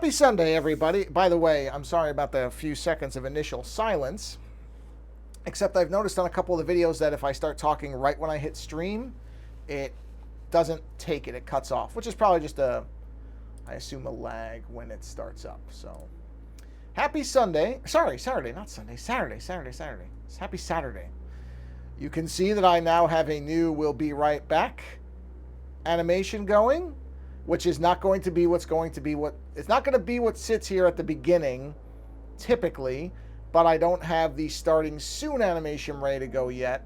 Happy Sunday, everybody. By the way, I'm sorry about the few seconds of initial silence, except I've noticed on a couple of the videos that if I start talking right when I hit stream, it doesn't take it. It cuts off, which is probably just I assume, a lag when it starts up. So, happy Sunday. Sorry, Saturday, not Sunday. Saturday. It's happy Saturday. You can see that I now have a new "We'll Be Right Back" animation going, which is not going to be what's going to be what... It's not going to be what sits here at the beginning, typically, but I don't have the starting soon animation ready to go yet.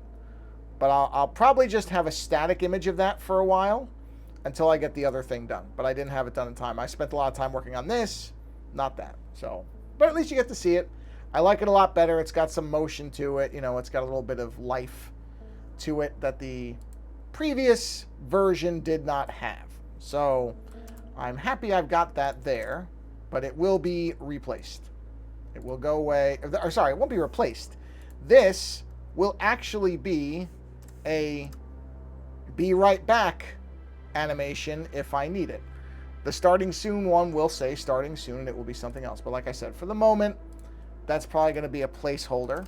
But I'll probably just have a static image of that for a while until I get the other thing done. But I didn't have it done in time. I spent a lot of time working on this, not that. So, but at least you get to see it. I like it a lot better. It's got some motion to it. You know, it's got a little bit of life to it that the previous version did not have. So I'm happy I've got that there, but it will be replaced. It will go away. Or sorry, it won't be replaced. This will actually be a "Be Right Back" animation if I need it. The starting soon one will say starting soon, and it will be something else. But like I said, for the moment, that's probably going to be a placeholder.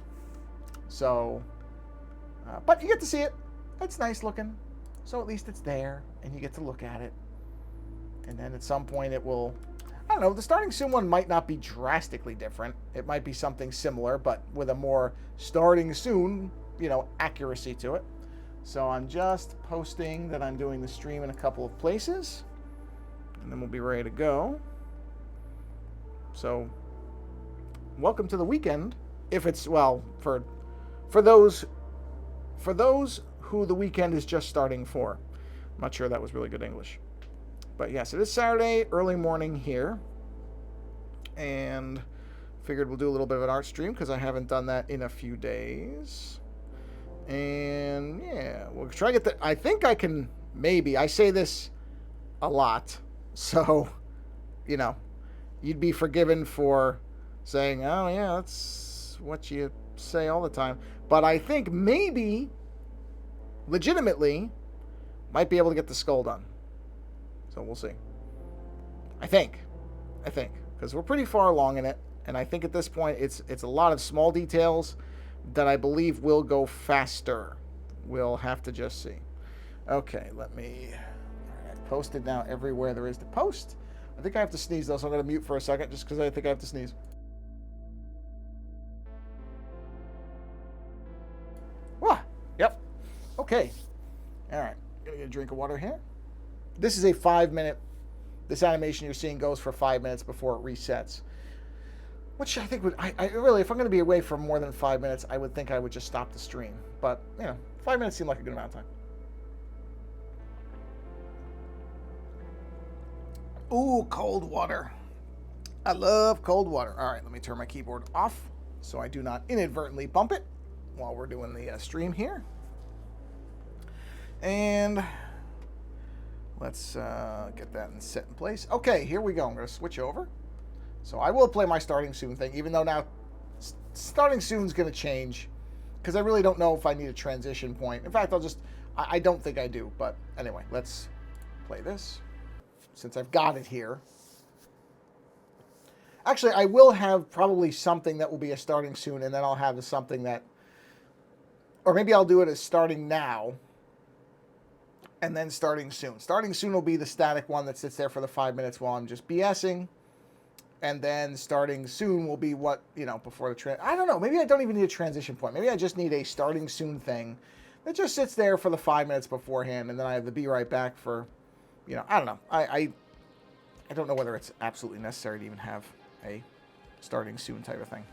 So, but you get to see it. It's nice looking. So at least it's there, and you get to look at it. And then at some point it will... I don't know, the starting soon one might not be drastically different. It might be something similar, but with a more starting soon, accuracy to it. So I'm just posting that I'm doing the stream in a couple of places. And then we'll be ready to go. So, welcome to the weekend. If it's, well, for those who the weekend is just starting for. I'm not sure that was really good English. But yes, it is Saturday, early morning here. And figured we'll do a little bit of an art stream because I haven't done that in a few days. And yeah, we'll try to get I think I can, maybe. I say this a lot. So, you'd be forgiven for saying, oh yeah, that's what you say all the time. But I think maybe, legitimately, might be able to get the skull done. So we'll see. I think. Because we're pretty far along in it. And I think at this point, it's a lot of small details that I believe will go faster. We'll have to just see. Okay, let me... I've posted now everywhere there is to post. I think I have to sneeze, though, so I'm going to mute for a second just because I think I have to sneeze. Wah! Yep. Okay. All right. Gonna get a drink of water here. This is a 5-minute... This animation you're seeing goes for 5 minutes before it resets. Which I think would... I really, if I'm going to be away for more than 5 minutes, I would think I would just stop the stream. But, 5 minutes seemed like a good amount of time. Ooh, cold water. I love cold water. All right, let me turn my keyboard off so I do not inadvertently bump it while we're doing the stream here. And let's get that set in place. Okay, here we go. I'm going to switch over. So I will play my starting soon thing, even though now starting soon is going to change because I really don't know if I need a transition point. In fact, I don't think I do. But anyway, let's play this since I've got it here. Actually, I will have probably something that will be a starting soon, and then I'll have something that, or maybe I'll do it as starting now and then starting soon. Starting soon will be the static one that sits there for the 5 minutes while I'm just BSing. And then starting soon will be what, before the I don't know. Maybe I don't even need a transition point. Maybe I just need a starting soon thing that just sits there for the 5 minutes beforehand. And then I have the "Be Right Back" for, I don't know. I don't know whether it's absolutely necessary to even have a starting soon type of thing.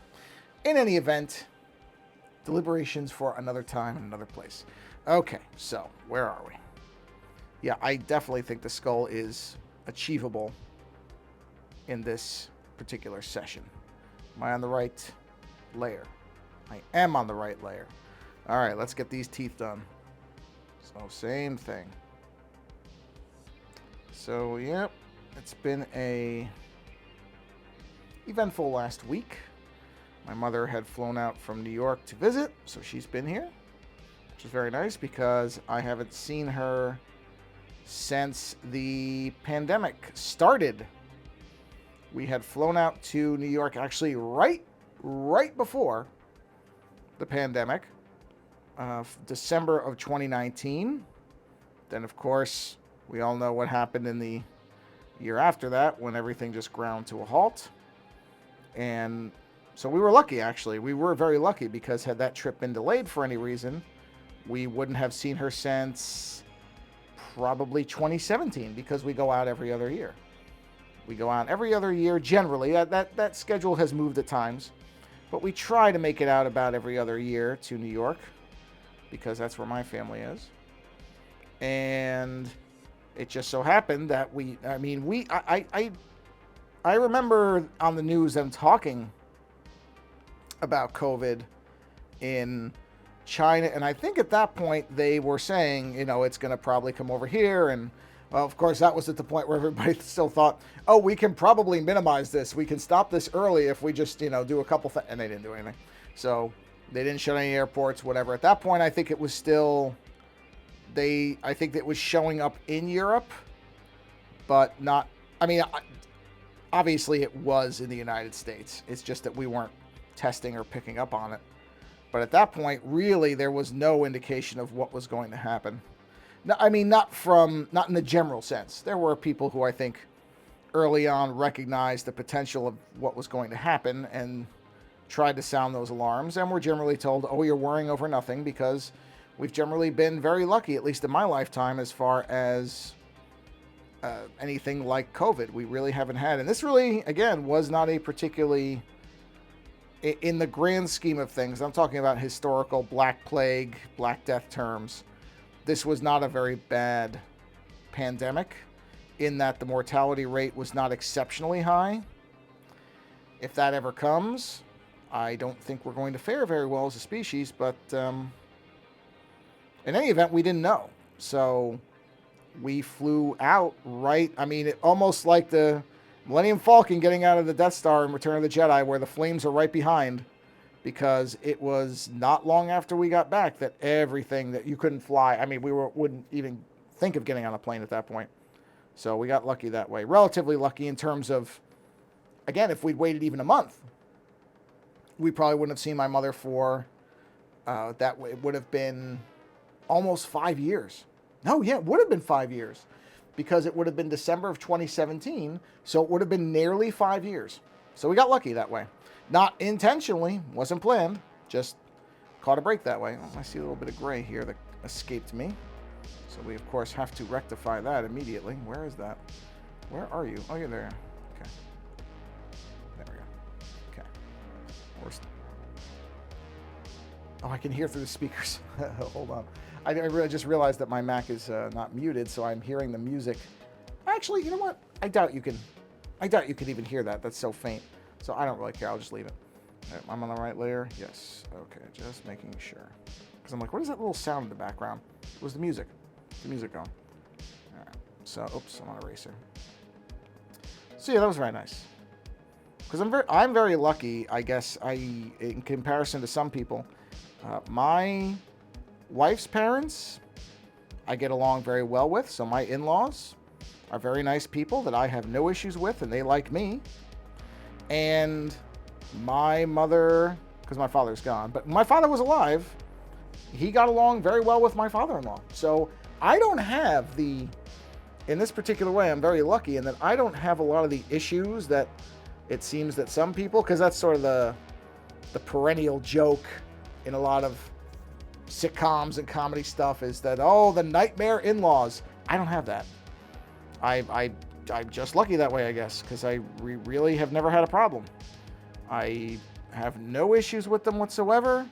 In any event, deliberations for another time and another place. Okay, so where are we? Yeah, I definitely think the skull is achievable in this particular session. Am I on the right layer? I am on the right layer. All right, let's get these teeth done. So same thing. So, yep, it's been a eventful last week. My mother had flown out from New York to visit, so she's been here, which is very nice because I haven't seen her since the pandemic started. We had flown out to New York actually right before the pandemic, December of 2019. Then, of course, we all know what happened in the year after that when everything just ground to a halt. And so we were lucky, actually. We were very lucky because had that trip been delayed for any reason, we wouldn't have seen her since probably 2017 because we go out every other year. We go out every other year generally. That schedule has moved at times, but we try to make it out about every other year to New York because that's where my family is. And it just so happened that I remember on the news them talking about COVID in China, and I think at that point they were saying, it's going to probably come over here, and well, of course that was at the point where everybody still thought, oh, we can probably minimize this, we can stop this early if we just do a couple things, and they didn't do anything. So they didn't shut any airports, whatever. At that point, I think it was still I think it was showing up in Europe, but not. I mean, obviously it was in the United States. It's just that we weren't testing or picking up on it. But at that point, really, there was no indication of what was going to happen. No, I mean, not in the general sense. There were people who I think early on recognized the potential of what was going to happen and tried to sound those alarms, and were generally told, oh, you're worrying over nothing, because we've generally been very lucky, at least in my lifetime, as far as anything like COVID. We really haven't had. And this really, again, was not a particularly, in the grand scheme of things, I'm talking about historical Black Plague, Black Death terms, this was not a very bad pandemic in that the mortality rate was not exceptionally high. If that ever comes, I don't think we're going to fare very well as a species, but in any event, we didn't know. So we flew out almost like the Millennium Falcon getting out of the Death Star in Return of the Jedi, where the flames are right behind, because it was not long after we got back that everything that you couldn't fly. I mean, wouldn't even think of getting on a plane at that point. So we got lucky that way. Relatively lucky in terms of, again, if we'd waited even a month, we probably wouldn't have seen my mother for, it would have been almost 5 years. No, yeah, it would have been 5 years, because it would have been December of 2017, so it would have been nearly 5 years. So we got lucky that way. Not intentionally, wasn't planned, just caught a break that way. Oh, I see a little bit of gray here that escaped me. So we, of course, have to rectify that immediately. Where is that? Where are you? Oh, you're there. Okay. There we go. Okay. Oh, I can hear through the speakers. Hold on. I really just realized that my Mac is not muted, so I'm hearing the music. Actually, you know what? I doubt you can even hear that. That's so faint. So I don't really care. I'll just leave it. Right, I'm on the right layer. Yes. Okay, just making sure. Because I'm like, what is that little sound in the background? It was the music. The music going. All right. So, oops, I'm on eraser. So yeah, that was very nice. Because I'm very lucky, I guess. In comparison to some people, my wife's parents, I get along very well with. So my in-laws are very nice people that I have no issues with, and they like me. And my mother, because my father's gone, but my father was alive, he got along very well with my father-in-law. So I don't have in this particular way, I'm very lucky in that I don't have a lot of the issues that it seems that some people, because that's sort of the perennial joke in a lot of sitcoms and comedy stuff, is that, oh, the nightmare in-laws. I don't have that. I'm just lucky that way, I guess, because I really have never had a problem. I have no issues with them whatsoever.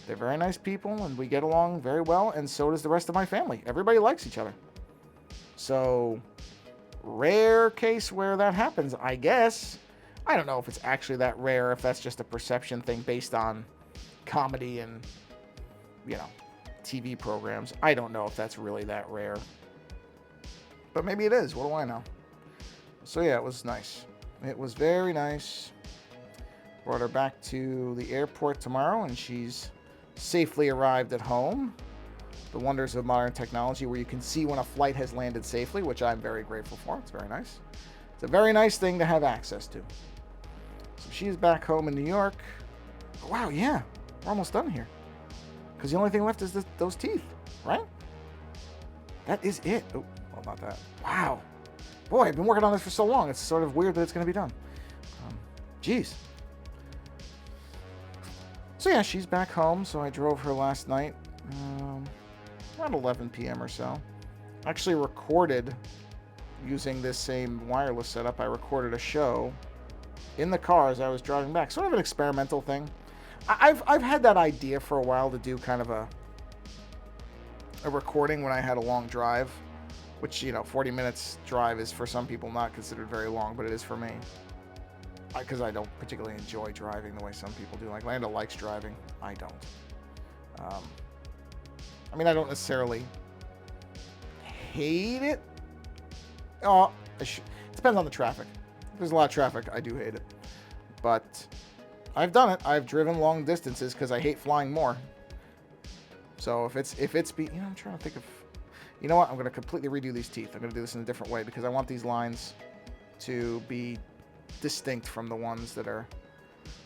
They're very nice people, and we get along very well, and so does the rest of my family. Everybody likes each other. So, rare case where that happens, I guess. I don't know if it's actually that rare, if that's just a perception thing based on comedy and, TV programs. I don't know if that's really that rare. But maybe it is. What do I know? So yeah, it was nice. It was very nice. Brought her back to the airport tomorrow, and she's safely arrived at home. The wonders of modern technology, where you can see when a flight has landed safely, which I'm very grateful for. It's very nice. a very nice thing to have access to. So she's back home in New York. Oh, wow, yeah. We're almost done here. Because the only thing left is those teeth, right? That is it. Oh, well, not that. Wow. Boy, I've been working on this for so long. It's sort of weird that it's going to be done. Jeez. So yeah, she's back home. So I drove her last night, around 11 p.m. or so. Actually recorded using this same wireless setup. I recorded a show in the car as I was driving back. Sort of an experimental thing. I've had that idea for a while to do kind of a recording when I had a long drive, which, 40 minutes drive is for some people not considered very long, but it is for me. Because I don't particularly enjoy driving the way some people do. Like, Lando likes driving. I don't. I mean, I don't necessarily hate it. Oh, it depends on the traffic. If there's a lot of traffic, I do hate it. But I've done it. I've driven long distances because I hate flying more. So if it's I'm trying to think of, you know what? I'm going to completely redo these teeth. I'm going to do this in a different way because I want these lines to be distinct from the ones that are.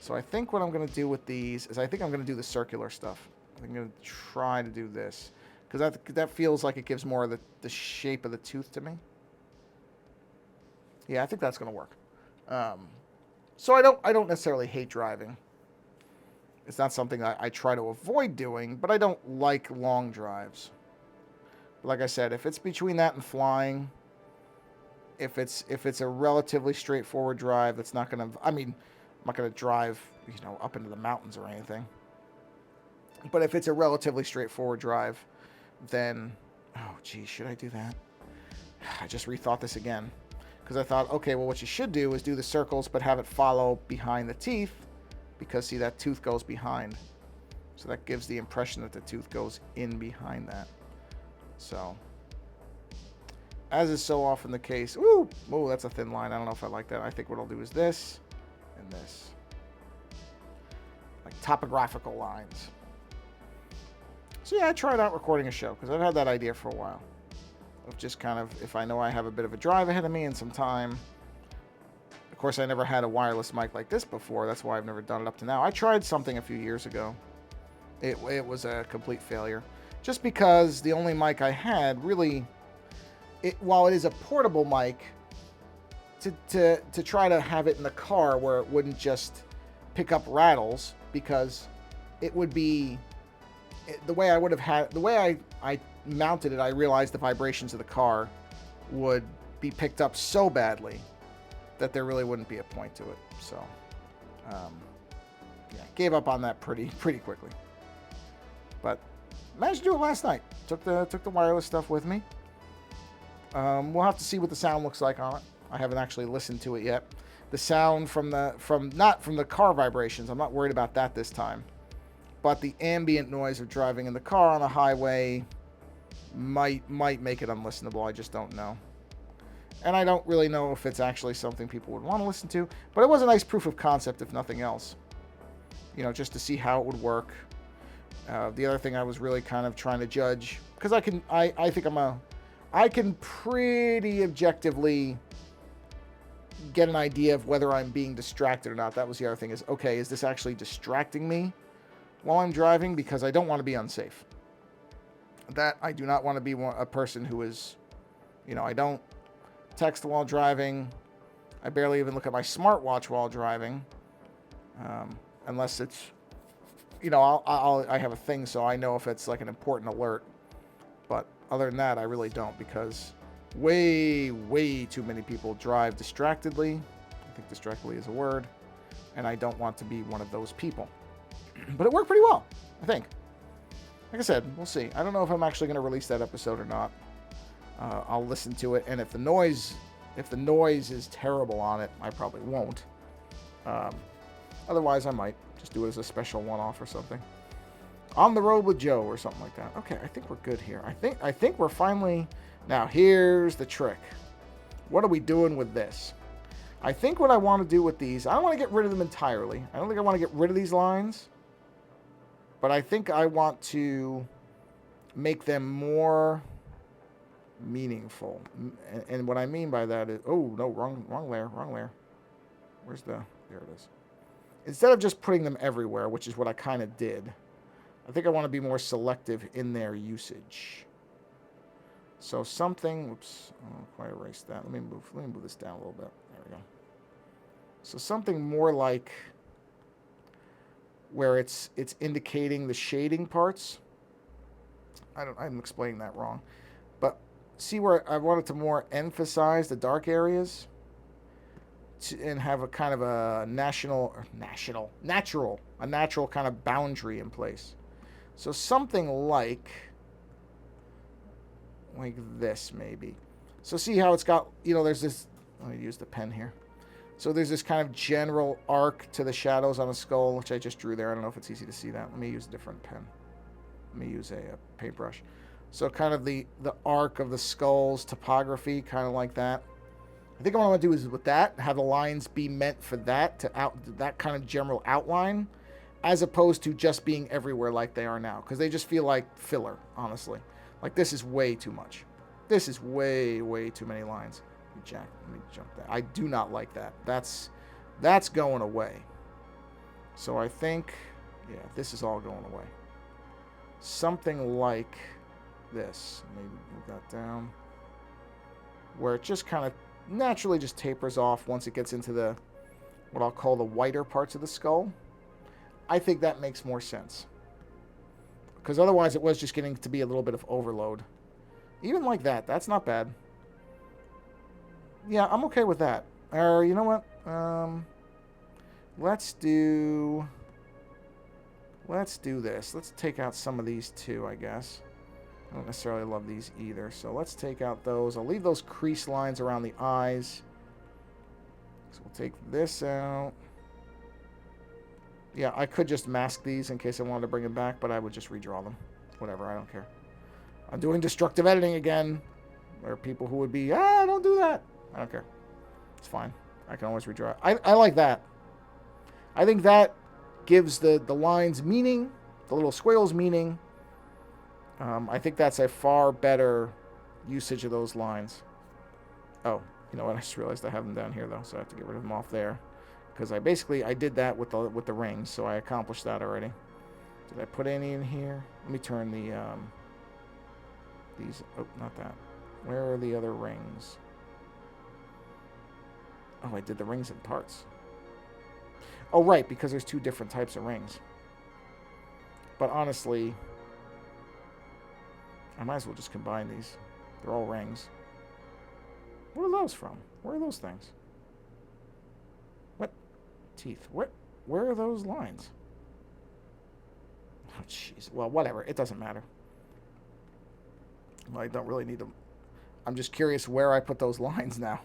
So I think what I'm going to do with these is I think I'm going to do the circular stuff. I'm going to try to do this because that feels like it gives more of the shape of the tooth to me. Yeah, I think that's going to work. So I don't necessarily hate driving. It's not something I try to avoid doing, but I don't like long drives. But like I said, if it's between that and flying, if it's a relatively straightforward drive, that's not going to. I mean, I'm not going to drive, up into the mountains or anything. But if it's a relatively straightforward drive, then, oh geez, should I do that? I just rethought this again. Because I thought, okay, well, what you should do is do the circles, but have it follow behind the teeth. Because, see, that tooth goes behind. So that gives the impression that the tooth goes in behind that. So, as is so often the case. Ooh, that's a thin line. I don't know if I like that. I think what I'll do is this and this. Like topographical lines. So, yeah, I tried out recording a show. Because I've had that idea for a while. Of just kind of, if I know I have a bit of a drive ahead of me and some time. Of course, I never had a wireless mic like this before. That's why I've never done it up to now. I tried something a few years ago. It was a complete failure. Just because the only mic I had really, while it is a portable mic, to try to have it in the car where it wouldn't just pick up rattles, because it would be, the way I mounted it, I realized the vibrations of the car would be picked up so badly that there really wouldn't be a point to it. So, yeah, gave up on that pretty quickly. But managed to do it last night. Took the wireless stuff with me. We'll have to see what the sound looks like on it. I haven't actually listened to it yet. The sound not from the car vibrations. I'm not worried about that this time. But the ambient noise of driving in the car on a highway might make it unlistenable. I just don't know. And I don't really know if it's actually something people would want to listen to. But it was a nice proof of concept, if nothing else. Just to see how it would work. The other thing I was really kind of trying to judge, because I can pretty objectively get an idea of whether I'm being distracted or not. That was the other thing is, okay, is this actually distracting me while I'm driving? Because I don't want to be unsafe. That I do not want to be a person who is, I don't text while driving. I barely even look at my smartwatch while driving, unless it's, I have a thing so I know if it's like an important alert. But other than that, I really don't, because way too many people drive distractedly. I think distractedly is a word, and I don't want to be one of those people. But it worked pretty well, I think. Like I said, we'll see. I don't know if I'm actually going to release that episode or not. I'll listen to it, and if the noise is terrible on it, I probably won't. Otherwise, I might just do it as a special one-off or something. On the road with Joe or something like that. Okay, I think we're good here. I think we're finally. Now here's the trick. What are we doing with this? I think what I want to do with these, I don't want to get rid of them entirely. I don't think I want to get rid of these lines. But I think I want to make them more meaningful. And what I mean by that is, oh no, wrong layer, wrong layer. Where's the, there it is. Instead of just putting them everywhere, which is what I kind of did, I think I want to be more selective in their usage. So something, oops, I don't quite erase that. Let me move this down a little bit. There we go. So something more like where it's indicating the shading parts. I'm explaining that wrong. But see where I wanted to more emphasize the dark areas and have a kind of a natural kind of boundary in place. So something like this maybe. So see how it's got, there's this, let me use the pen here. So there's this kind of general arc to the shadows on a skull, which I just drew there. I don't know if it's easy to see that. Let me use a different pen. Let me use a paintbrush. So kind of the arc of the skull's topography, kind of like that. I think what I want to do is with that, have the lines be meant for that, that kind of general outline, as opposed to just being everywhere like they are now. Because they just feel like filler, honestly. Like, this is way too much. This is way, way too many lines. Let me jump that. I do not like that. That's going away. So I think, yeah, this is all going away. Something like this. Maybe move that down. Where it just kind of naturally just tapers off once it gets into the, what I'll call the whiter parts of the skull. I think that makes more sense. Because otherwise it was just getting to be a little bit of overload. Even like that, that's not bad. Yeah, I'm okay with that. Or, you know what? Let's do this. Let's take out some of these too, I guess. I don't necessarily love these either. So let's take out those. I'll leave those crease lines around the eyes. So we'll take this out. Yeah, I could just mask these in case I wanted to bring them back, but I would just redraw them. Whatever, I don't care. I'm doing destructive editing again. There are people who would be, don't do that. I don't care. It's fine. I can always redraw it. I like that. I think that gives the lines meaning, the little squiggles meaning. I think that's a far better usage of those lines. Oh, you know what? I just realized I have them down here, though, so I have to get rid of them off there. Because I did that with the rings, so I accomplished that already. Did I put any in here? Let me turn the, these, oh, not that. Where are the other rings? Oh, I did the rings in parts. Oh, right, because there's two different types of rings. But honestly, I might as well just combine these. They're all rings. Where are those from? Where are those things? What? Teeth. Where are those lines? Oh, jeez. Well, whatever. It doesn't matter. Well, I don't really need them. I'm just curious where I put those lines now.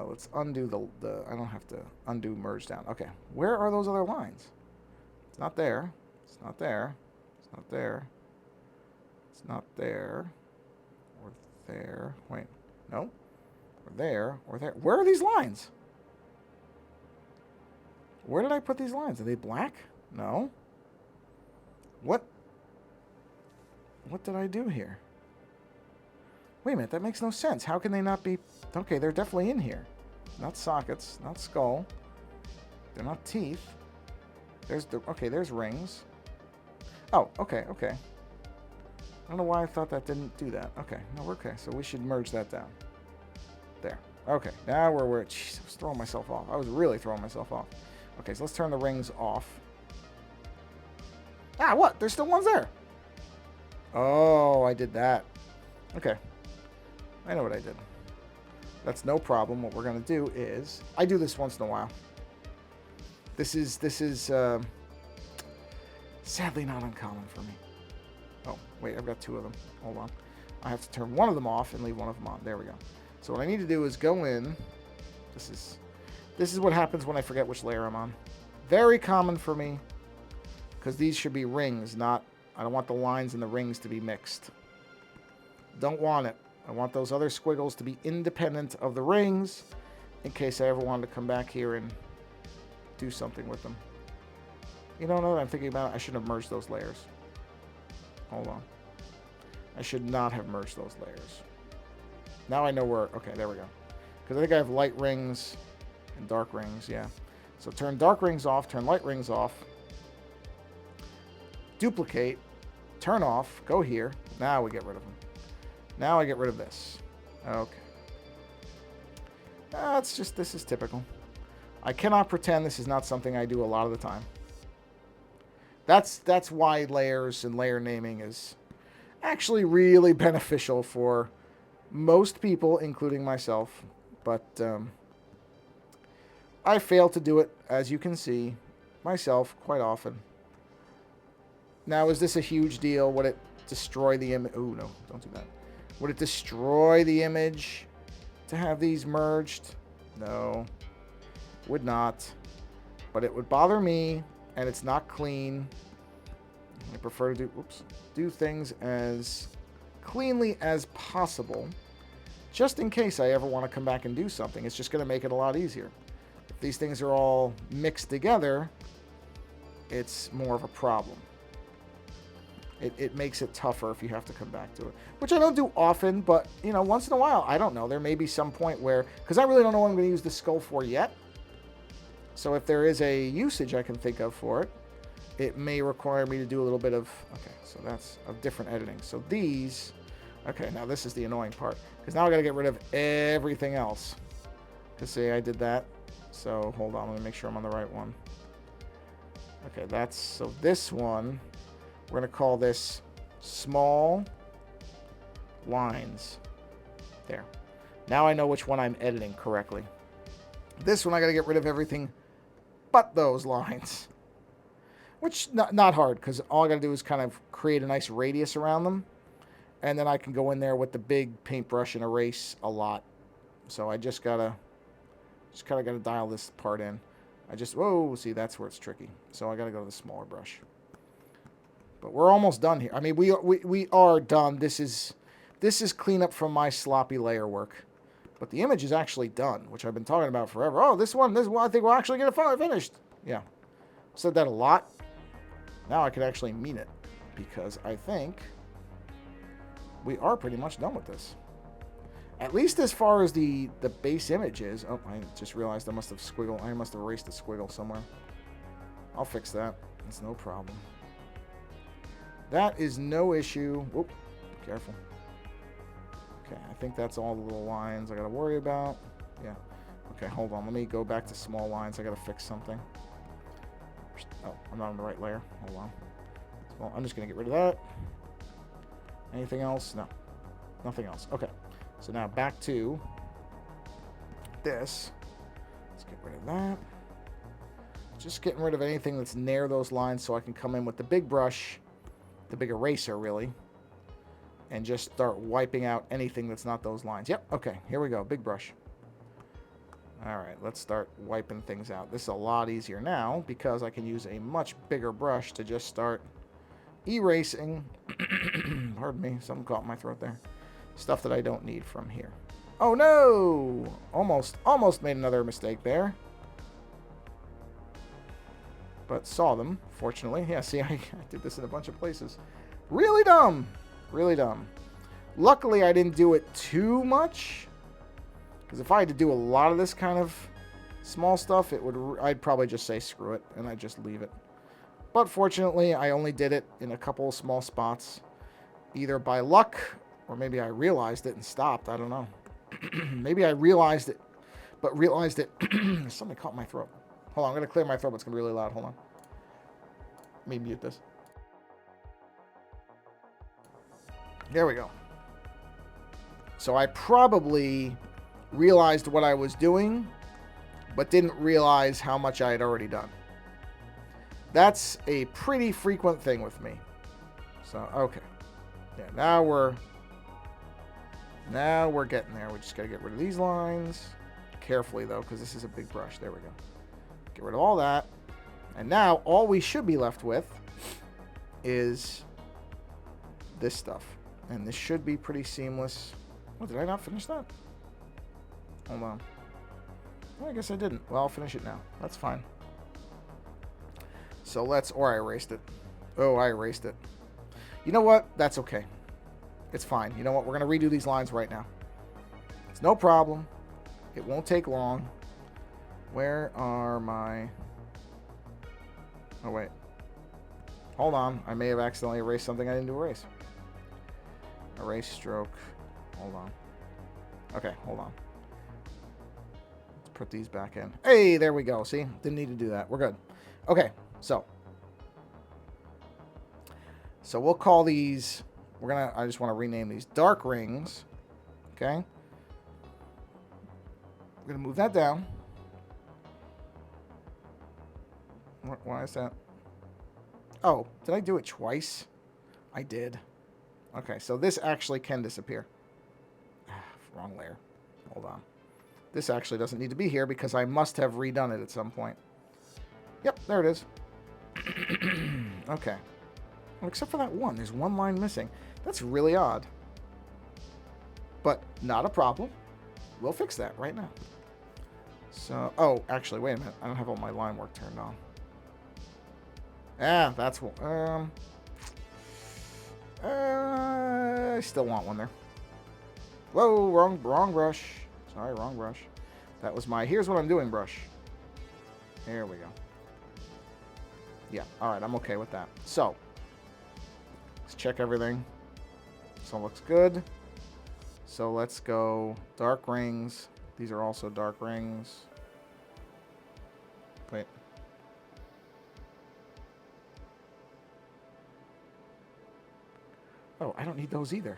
Let's undo the... I don't have to undo merge down. Okay. Where are those other lines? It's not there. It's not there. It's not there. It's not there. Or there. Wait. No. Or there. Or there. Where are these lines? Where did I put these lines? Are they black? No. What did I do here? Wait a minute, that makes no sense. How can they not be... Okay, they're definitely in here. Not sockets, not skull. They're not teeth. Okay, there's rings. Oh, okay. I don't know why I thought that didn't do that. Okay, no, we're okay. So we should merge that down. There. Okay, now we're... Jeez, I was throwing myself off. I was really throwing myself off. Okay, so let's turn the rings off. Ah, what? There's still ones there. Oh, I did that. Okay. I know what I did. That's no problem. What we're going to do is... I do this once in a while. This is sadly not uncommon for me. Oh, wait, I've got two of them. Hold on. I have to turn one of them off and leave one of them on. There we go. So what I need to do is go in. This is what happens when I forget which layer I'm on. Very common for me. Because these should be rings, not... I don't want the lines and the rings to be mixed. Don't want it. I want those other squiggles to be independent of the rings in case I ever wanted to come back here and do something with them. You know, now that I'm thinking about it, I shouldn't have merged those layers. Hold on. I should not have merged those layers. Now I know where... Okay, there we go. Because I think I have light rings and dark rings, yeah. So turn dark rings off, turn light rings off. Duplicate, turn off, go here. Now we get rid of them. Now I get rid of this. Okay. It's just, this is typical. I cannot pretend this is not something I do a lot of the time. That's why layers and layer naming is actually really beneficial for most people, including myself. But I fail to do it, as you can see, myself quite often. Now, is this a huge deal? Would it destroy the image? Oh, no, don't do that. Would it destroy the image to have these merged? No, would not. But it would bother me, and it's not clean. I prefer to do things as cleanly as possible, just in case I ever want to come back and do something. It's just going to make it a lot easier. If these things are all mixed together, it's more of a problem. It makes it tougher if you have to come back to it, which I don't do often, but, you know, once in a while, I don't know. There may be some point where, because I really don't know what I'm going to use the skull for yet. So if there is a usage I can think of for it, it may require me to do a little bit of, okay, so that's of different editing. So these, okay, now this is the annoying part, because now I got to get rid of everything else. Because see, I did that. So hold on, let me make sure I'm on the right one. Okay, that's, so this one, we're going to call this small lines. There. Now I know which one I'm editing correctly. This one I got to get rid of everything but those lines. Which, not hard, because all I got to do is kind of create a nice radius around them. And then I can go in there with the big paintbrush and erase a lot. So I just kind of got to dial this part in. Whoa, see, that's where it's tricky. So I got to go to the smaller brush. But we're almost done here. I mean, we are done. This is cleanup from my sloppy layer work. But the image is actually done, which I've been talking about forever. Oh, this one, I think we'll actually get it finished. Yeah. Said that a lot. Now I could actually mean it, because I think we are pretty much done with this. At least as far as the base image is. Oh, I just realized I must have erased a squiggle somewhere. I'll fix that. It's no problem. That is no issue. Whoop, careful. Okay, I think that's all the little lines I got to worry about. Yeah. Okay, hold on. Let me go back to small lines. I got to fix something. Oh, I'm not on the right layer. Hold on. Well, I'm just going to get rid of that. Anything else? No. Nothing else. Okay. So now back to this. Let's get rid of that. Just getting rid of anything that's near those lines so I can come in with the big brush, the big eraser, really, and just start wiping out anything that's not those lines. Yep. Okay. Here we go. Big brush. All right, let's start wiping things out. This is a lot easier now because I can use a much bigger brush to just start erasing. Pardon me, something caught in my throat there. Stuff that I don't need from here. Oh no! Almost made another mistake there. But saw them, fortunately. Yeah, see, I did this in a bunch of places. Really dumb. Really dumb. Luckily, I didn't do it too much. Because if I had to do a lot of this kind of small stuff, I'd probably just say screw it, and I'd just leave it. But fortunately, I only did it in a couple of small spots, either by luck, or maybe I realized it and stopped. I don't know. Maybe I realized it, but realized it. Something caught my throat. Hold on, I'm going to clear my throat, but it's going to be really loud. Hold on. Let me mute this. There we go. So I probably realized what I was doing, but didn't realize how much I had already done. That's a pretty frequent thing with me. So, okay. Yeah, now we're getting there. We just got to get rid of these lines. Carefully, though, because this is a big brush. There we go. Get rid of all that. And now, all we should be left with is this stuff. And this should be pretty seamless. Oh, did I not finish that? Hold on. Well, I guess I didn't. Well, I'll finish it now. That's fine. So or I erased it. Oh, I erased it. You know what? That's okay. It's fine. You know what? We're going to redo these lines right now. It's no problem. It won't take long. Where are my... Oh, wait. Hold on. I may have accidentally erased something I didn't do erase. Erase stroke. Hold on. Okay, hold on. Let's put these back in. Hey, there we go. See? Didn't need to do that. We're good. Okay, so we'll call these... I just want to rename these dark rings. Okay? We're going to move that down. Why is that? Oh, did I do it twice? I did. Okay, so this actually can disappear. Wrong layer. Hold on. This actually doesn't need to be here because I must have redone it at some point. Yep, there it is. Okay. Well, except for that one. There's one line missing. That's really odd. But not a problem. We'll fix that right now. So, oh, actually, wait a minute. I don't have all my line work turned on. Ah, that's what. I still want one there. Whoa, wrong brush. Sorry, wrong brush. That was my here's what I'm doing brush. There we go. Yeah, all right, I'm okay with that. So, let's check everything. So looks good. So let's go dark rings. These are also dark rings. Wait. Oh, I don't need those either.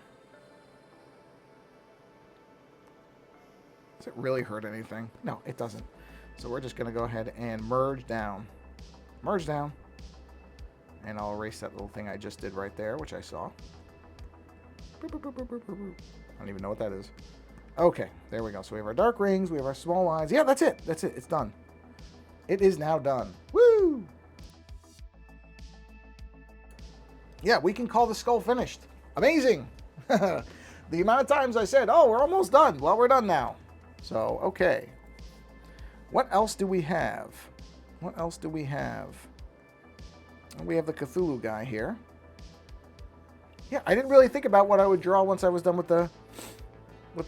Does it really hurt anything? No, it doesn't. So we're just going to go ahead and merge down. Merge down. And I'll erase that little thing I just did right there, which I saw. I don't even know what that is. Okay, there we go. So we have our dark rings. We have our small lines. Yeah, that's it. That's it. It's done. It is now done. Woo! Yeah, we can call the skull finished. Amazing! The amount of times I said, oh, we're almost done. Well, we're done now. So, okay. What else do we have? What else do we have? We have the Cthulhu guy here. Yeah, I didn't really think about what I would draw once I was done with the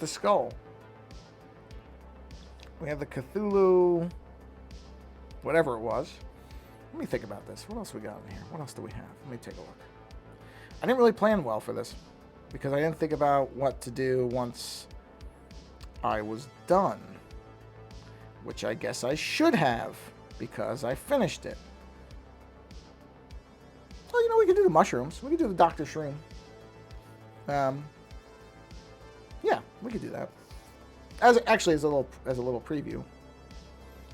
skull. We have the Cthulhu, whatever it was. Let me think about this. What else we got in here? What else do we have? Let me take a look. I didn't really plan well for this because I didn't think about what to do once I was done, which I guess I should have because I finished it. Oh, you know, we could do the mushrooms. We could do the Doctor Shroom. Yeah, we could do that. As a little preview.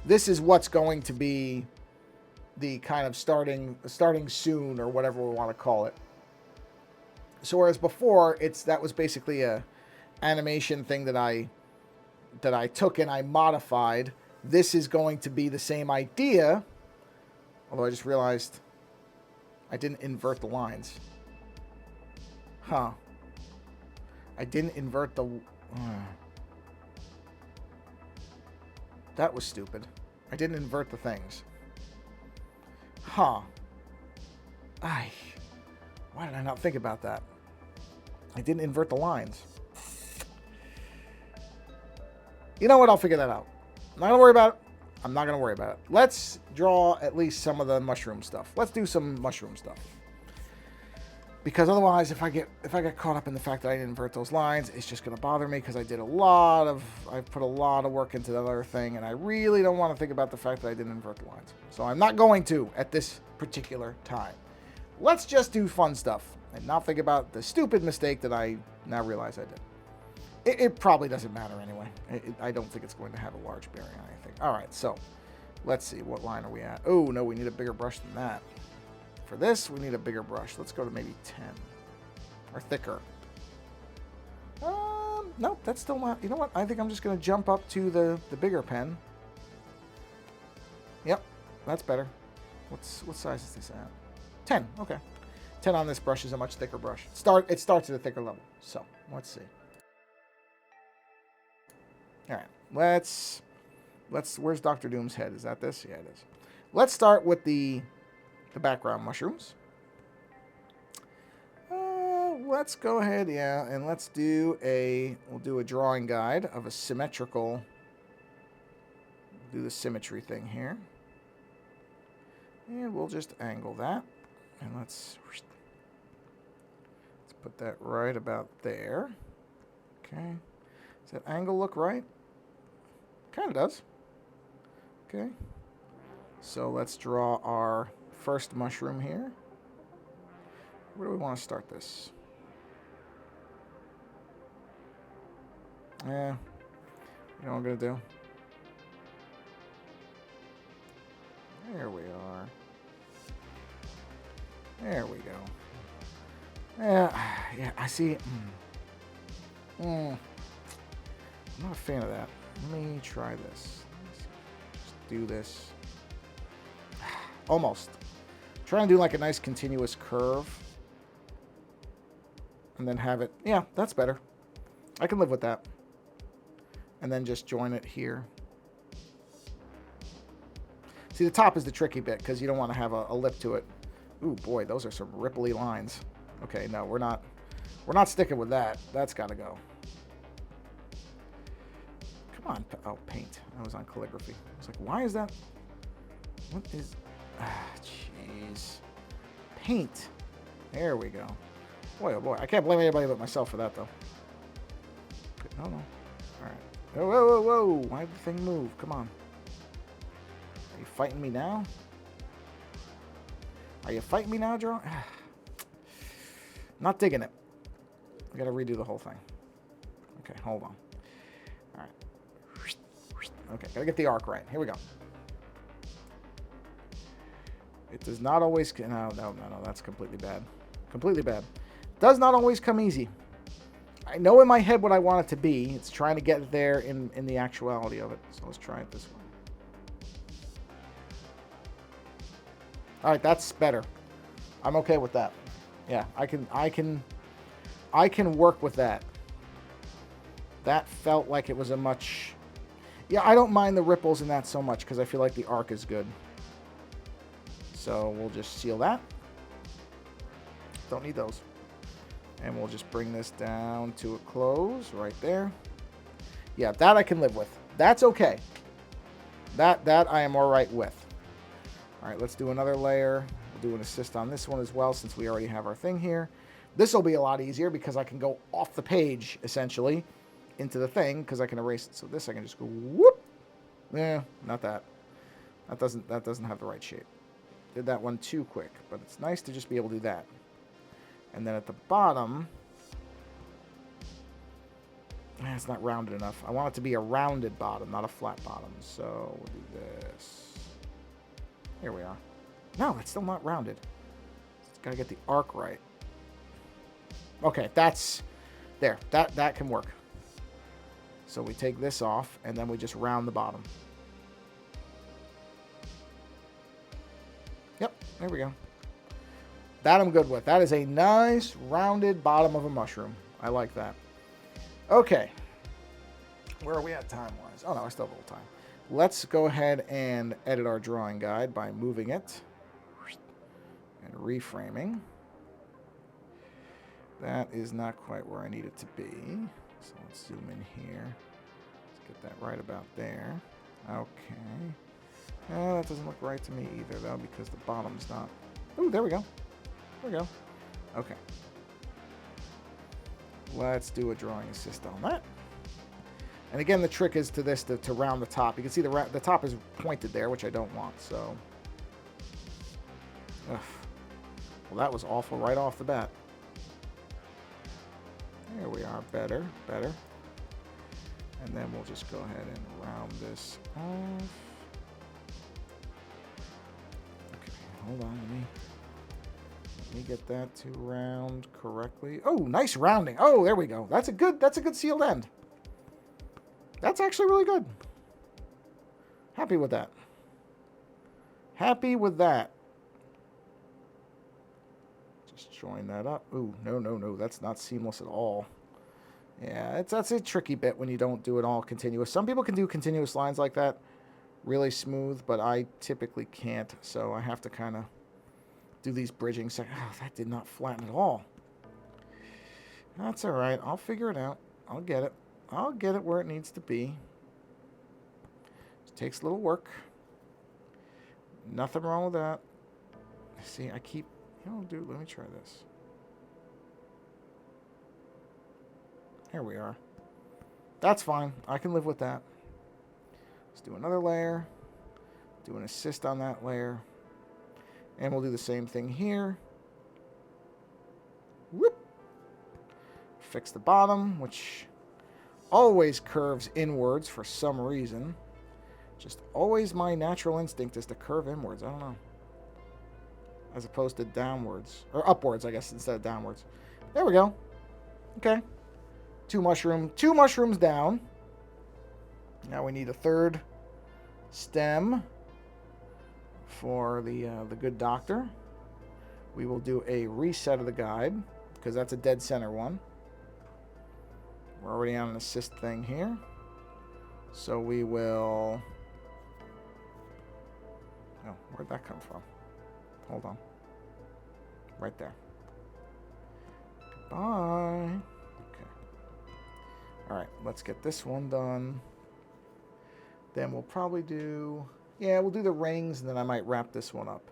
This is what's going to be the kind of starting soon or whatever we want to call it. So whereas before that was basically a animation thing that I took and I modified. This is going to be the same idea, although I just realized I didn't invert the lines. Huh. I didn't invert the... That was stupid. I didn't invert the things. Huh. Why did I not think about that? I didn't invert the lines. You know what? I'll figure that out. I'm not going to worry about it. I'm not going to worry about it. Let's draw at least some of the mushroom stuff. Let's do some mushroom stuff. Because otherwise, if I get caught up in the fact that I didn't invert those lines, it's just going to bother me because I put a lot of work into that other thing, and I really don't want to think about the fact that I didn't invert the lines. So I'm not going to at this particular time. Let's just do fun stuff and not think about the stupid mistake that I now realize I did. It probably doesn't matter anyway. I don't think it's going to have a large bearing on anything. All right, so let's see. What line are we at? Oh, no, we need a bigger brush than that. For this, we need a bigger brush. Let's go to maybe 10 or thicker. Nope, that's still not. You know what? I think I'm just going to jump up to the bigger pen. Yep, that's better. What size is this at? 10. Okay, 10 on this brush is a much thicker brush. It starts at a thicker level. So let's see. All right, where's Dr. Doom's head? Is that this? Yeah, it is. Let's start with the background mushrooms. let's go ahead, yeah, and let's do we'll do a drawing guide of a symmetrical, do the symmetry thing here. And we'll just angle that. And let's put that right about there. Okay. Does that angle look right? Kind of does. Okay. So let's draw our first mushroom here. Where do we want to start this? Yeah. You know what I'm going to do? There we are. There we go. Yeah, I see. I'm not a fan of that. Let me try this. Just do this. Almost. Trying to do like a nice continuous curve. And then have it. Yeah, that's better. I can live with that. And then just join it here. See, the top is the tricky bit because you don't want to have a lip to it. Ooh, boy, those are some ripply lines. Okay, no, we're not sticking with that. That's got to go. Come on. Oh, paint. I was on calligraphy. I was like, why is that? What is... jeez. Paint. There we go. Boy, oh boy. I can't blame anybody but myself for that, though. No. All right. Whoa, whoa, whoa, whoa. Why did the thing move? Come on. Are you fighting me now? Are you fighting me now, John? Not digging it. I gotta redo the whole thing. Okay, hold on. All right. Okay, gotta get the arc right. Here we go. It does not always... No, that's completely bad. Completely bad. Does not always come easy. I know in my head what I want it to be. It's trying to get there in the actuality of it. So let's try it this way. All right, that's better. I'm okay with that. Yeah, I can work with that. That felt like it was a much... Yeah, I don't mind the ripples in that so much because I feel like the arc is good. So we'll just seal that. Don't need those. And we'll just bring this down to a close right there. Yeah, that I can live with. That's okay. That I am all right with. All right, let's do another layer. We'll do an assist on this one as well since we already have our thing here. This will be a lot easier because I can go off the page, essentially, into the thing because I can erase it. So this I can just go whoop. Yeah, not that. That doesn't have the right shape. Did that one too quick, but it's nice to just be able to do that. And then at the bottom, it's not rounded enough. I want it to be a rounded bottom, not a flat bottom. So we'll do this. Here we are. No, it's still not rounded. It's got to get the arc right. Okay, that's there. That can work. So we take this off, and then we just round the bottom. Yep, there we go. That I'm good with. That is a nice rounded bottom of a mushroom. I like that. Okay. Where are we at time-wise? Oh, no, I still have a little time. Let's go ahead and edit our drawing guide by moving it and reframing. That is not quite where I need it to be. So let's zoom in here. Let's get that right about there. Okay. That doesn't look right to me either, though, because the bottom's not... Ooh, there we go. There we go. Okay. Let's do a drawing assist on that. And again, the trick is to this, to round the top. You can see the top is pointed there, which I don't want, so... Ugh. Well, that was awful right off the bat. There we are. Better, better. And then we'll just go ahead and round this off. Okay, hold on. Let me get that to round correctly. Oh, nice rounding. Oh, there we go. That's a good sealed end. That's actually really good. Happy with that. Happy with that. Just join that up. Ooh, no. That's not seamless at all. Yeah, that's a tricky bit when you don't do it all continuous. Some people can do continuous lines like that really smooth, but I typically can't. So I have to kind of do these bridging sections. Oh, that did not flatten at all. That's all right. I'll figure it out. I'll get it. I'll get it where it needs to be. It takes a little work. Nothing wrong with that. See, I keep... You know, dude, let me try this. Here we are. That's fine. I can live with that. Let's do another layer. Do an assist on that layer. And we'll do the same thing here. Whoop. Fix the bottom, which always curves inwards for some reason. Just always my natural instinct is to curve inwards. I don't know. As opposed to downwards. Or upwards, I guess, instead of downwards. There we go. Okay. Two mushrooms down. Now we need a third stem for the good doctor. We will do a reset of the guide because that's a dead center one. We're already on an assist thing here. So we will... Oh, where'd that come from? Hold on. Right there. Goodbye. Alright, let's get this one done. Then we'll probably do... Yeah, we'll do the rings, and then I might wrap this one up.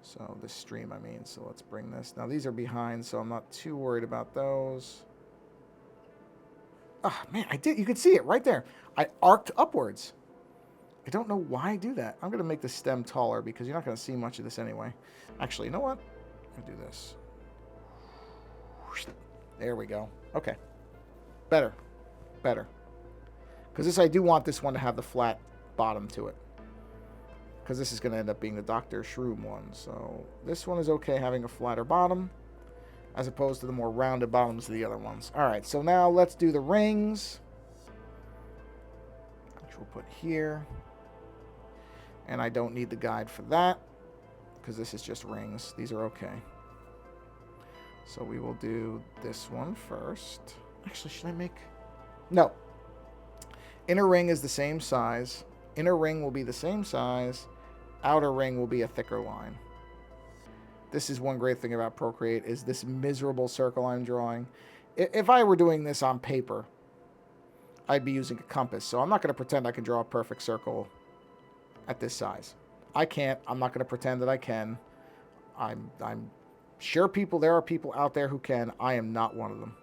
So, this stream, I mean. So, let's bring this. Now, these are behind, so I'm not too worried about those. Ah, man, I did. You can see it right there. I arced upwards. I don't know why I do that. I'm going to make the stem taller, because you're not going to see much of this anyway. Actually, you know what? I'm going to do this. There we go. Okay. Better. Because I do want this one to have the flat bottom to it. Because this is going to end up being the Doctor Shroom one. So this one is okay having a flatter bottom. As opposed to the more rounded bottoms of the other ones. Alright, so now let's do the rings. Which we'll put here. And I don't need the guide for that. Because this is just rings. These are okay. So we will do this one first. Actually, should I make... No. Inner ring is the same size. Inner ring will be the same size. Outer ring will be a thicker line. This is one great thing about Procreate is this miserable circle I'm drawing. If I were doing this on paper, I'd be using a compass. So I'm not going to pretend I can draw a perfect circle at this size. I can't. I'm not going to pretend that I can. I'm sure there are people out there who can. I am not one of them.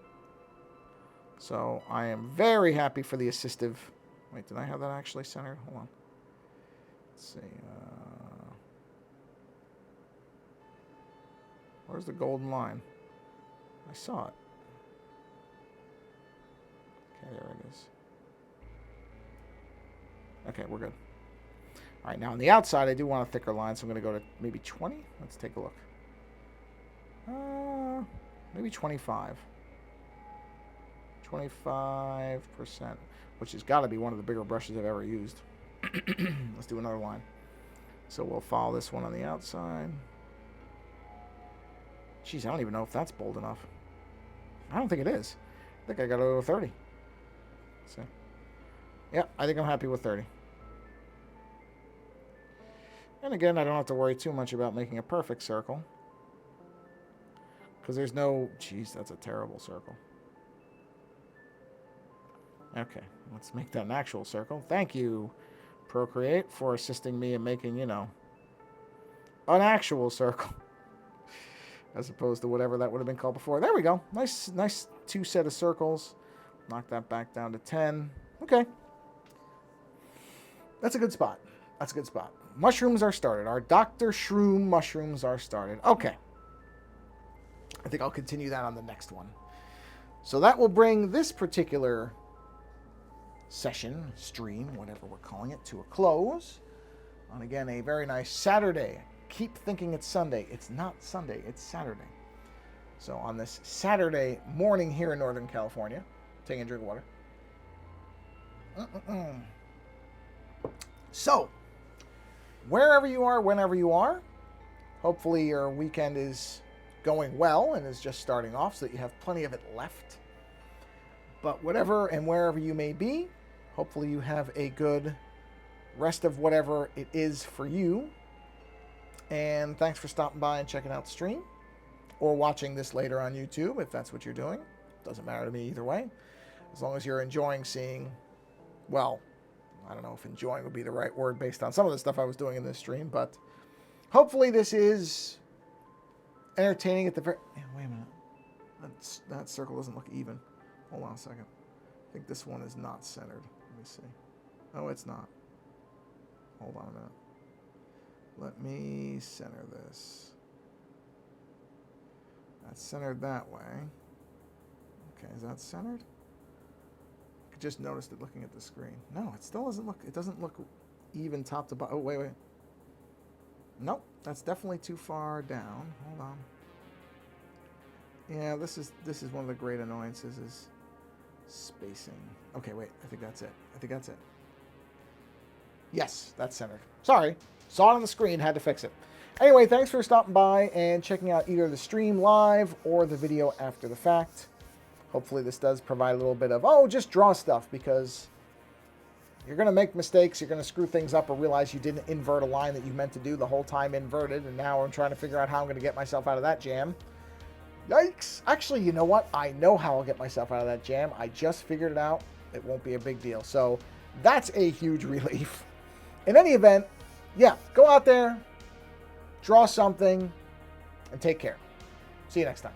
So I am very happy for the assistive. Wait, did I have that actually centered? Hold on. Let's see. Where's the golden line? I saw it. Okay, there it is. Okay, we're good. All right, now on the outside, I do want a thicker line, so I'm going to go to maybe 20. Let's take a look. Maybe 25. 25%, which has got to be one of the bigger brushes I've ever used. Let's do another line. So we'll follow this one on the outside. Jeez, I don't even know if that's bold enough. I don't think it is. I think I got over 30. So, yeah, I think I'm happy with 30. And again, I don't have to worry too much about making a perfect circle. Because there's no... Jeez, that's a terrible circle. Okay, let's make that an actual circle. Thank you, Procreate, for assisting me in making, you know, an actual circle. As opposed to whatever that would have been called before. There we go. Nice two set of circles. Knock that back down to 10. Okay. That's a good spot. That's a good spot. Mushrooms are started. Our Doctor Shroom mushrooms are started. Okay. I think I'll continue that on the next one. So that will bring this particular session, stream, whatever we're calling it, to a close. On, again, a very nice Saturday. Keep thinking it's Sunday. It's not Sunday. It's Saturday. So on this Saturday morning here in Northern California, taking a drink of water. So, wherever you are, whenever you are, hopefully your weekend is going well and is just starting off so that you have plenty of it left. But whatever and wherever you may be, hopefully you have a good rest of whatever it is for you. And thanks for stopping by and checking out the stream. Or watching this later on YouTube, if that's what you're doing. Doesn't matter to me either way. As long as you're enjoying seeing, well, I don't know if enjoying would be the right word based on some of the stuff I was doing in this stream, but hopefully this is entertaining at the very... Yeah, wait a minute. That circle doesn't look even. Hold on a second. I think this one is not centered. Let me see. Oh, it's not. Hold on a minute. Let me center this. That's centered that way. Okay, is that centered? I just noticed it looking at the screen. No, it still doesn't look... It doesn't look even top to bottom. Oh, wait. Nope, that's definitely too far down. Hold on. Yeah, this is one of the great annoyances is spacing. Okay, wait. I think that's it. Yes, that's centered. Sorry. Saw it on the screen. Had to fix it. Anyway, thanks for stopping by and checking out either the stream live or the video after the fact. Hopefully this does provide a little bit of, oh, just draw stuff, because you're going to make mistakes. You're going to screw things up or realize you didn't invert a line that you meant to do the whole time inverted, and now I'm trying to figure out how I'm going to get myself out of that jam. Yikes. Actually, you know what? I know how I'll get myself out of that jam. I just figured it out. It won't be a big deal. So that's a huge relief. In any event, yeah, go out there, draw something, and take care. See you next time.